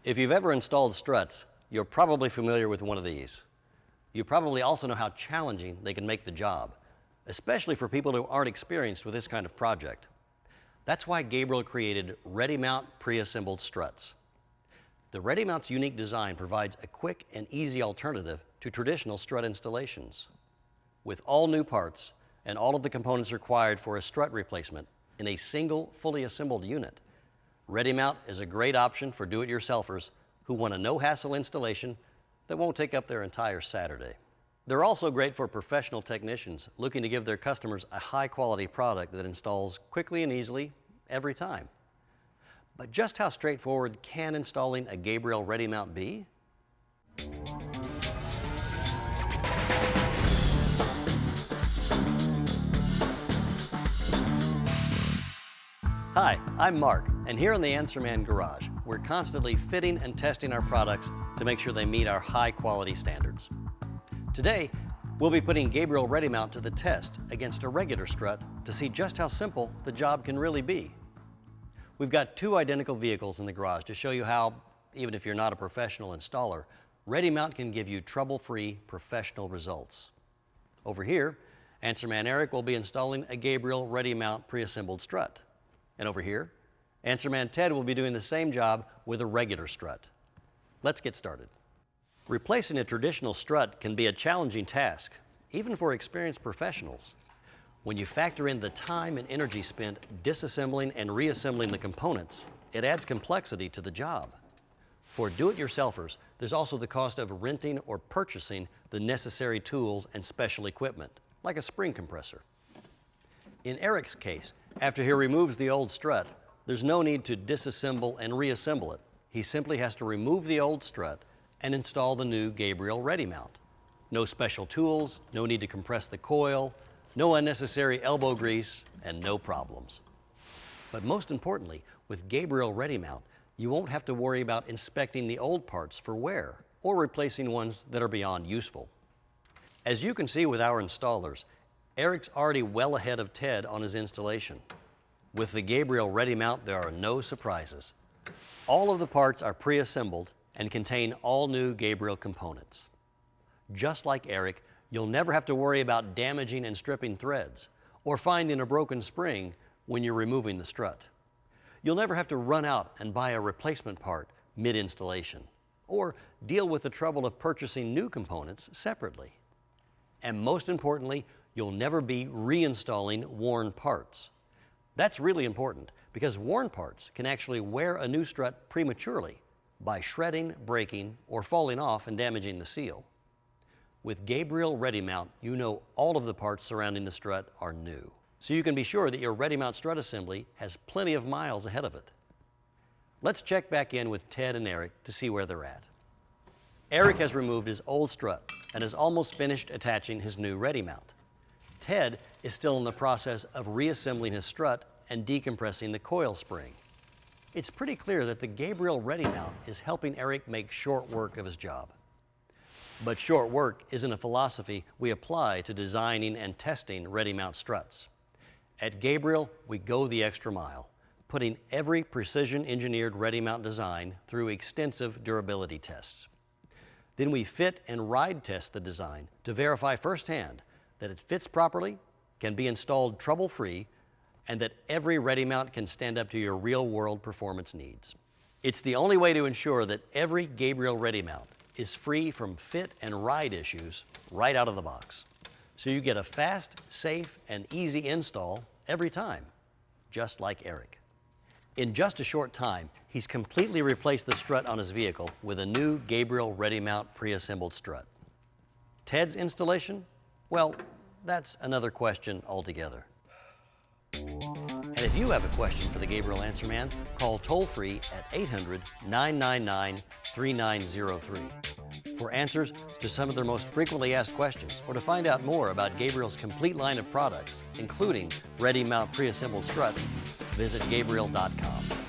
If you've ever installed struts, you're probably familiar with one of these. You probably also know how challenging they can make the job, especially for people who aren't experienced with this kind of project. That's why Gabriel created ReadyMount pre-assembled struts. The ReadyMount's unique design provides a quick and easy alternative to traditional strut installations. With all new parts and all of the components required for a strut replacement in a single, fully assembled unit, ReadyMount is a great option for do-it-yourselfers who want a no-hassle installation that won't take up their entire Saturday. They're also great for professional technicians looking to give their customers a high-quality product that installs quickly and easily every time. But just how straightforward can installing a Gabriel ReadyMount be? Hi, I'm Mark, and here in the Answer Man garage, we're constantly fitting and testing our products to make sure they meet our high-quality standards. Today, we'll be putting Gabriel ReadyMount to the test against a regular strut to see just how simple the job can really be. We've got two identical vehicles in the garage to show you how, even if you're not a professional installer, ReadyMount can give you trouble-free professional results. Over here, Answer Man Eric will be installing a Gabriel ReadyMount pre-assembled strut. And over here, Answer Man Ted will be doing the same job with a regular strut. Let's get started. Replacing a traditional strut can be a challenging task, even for experienced professionals. When you factor in the time and energy spent disassembling and reassembling the components, it adds complexity to the job. For do-it-yourselfers, there's also the cost of renting or purchasing the necessary tools and special equipment, like a spring compressor. In Eric's case, after he removes the old strut, there's no need to disassemble and reassemble it. He simply has to remove the old strut and install the new Gabriel ReadyMount. No special tools, no need to compress the coil, no unnecessary elbow grease, and no problems. But most importantly, with Gabriel ReadyMount, you won't have to worry about inspecting the old parts for wear or replacing ones that are beyond useful. As you can see with our installers, Eric's already well ahead of Ted on his installation. With the Gabriel ReadyMount, there are no surprises. All of the parts are pre-assembled and contain all new Gabriel components. Just like Eric, you'll never have to worry about damaging and stripping threads or finding a broken spring when you're removing the strut. You'll never have to run out and buy a replacement part mid-installation or deal with the trouble of purchasing new components separately. And most importantly, you'll never be reinstalling worn parts. That's really important because worn parts can actually wear a new strut prematurely by shredding, breaking, or falling off and damaging the seal. With Gabriel ReadyMount, you know all of the parts surrounding the strut are new, so you can be sure that your ReadyMount strut assembly has plenty of miles ahead of it. Let's check back in with Ted and Eric to see where they're at. Eric has removed his old strut and is almost finished attaching his new ReadyMount. Ted is still in the process of reassembling his strut and decompressing the coil spring. It's pretty clear that the Gabriel ReadyMount is helping Eric make short work of his job. But short work isn't a philosophy we apply to designing and testing ReadyMount struts. At Gabriel, we go the extra mile, putting every precision-engineered ReadyMount design through extensive durability tests. Then we fit and ride test the design to verify firsthand that it fits properly, can be installed trouble-free, and that every ReadyMount can stand up to your real-world performance needs. It's the only way to ensure that every Gabriel ReadyMount is free from fit and ride issues right out of the box. So you get a fast, safe, and easy install every time, just like Eric. In just a short time, he's completely replaced the strut on his vehicle with a new Gabriel ReadyMount pre-assembled strut. Ted's installation? Well, that's another question altogether. And if you have a question for the Gabriel Answer Man, call toll-free at 800-999-3903 for answers to some of their most frequently asked questions or to find out more about Gabriel's complete line of products, including ReadyMount pre-assembled struts, visit Gabriel.com.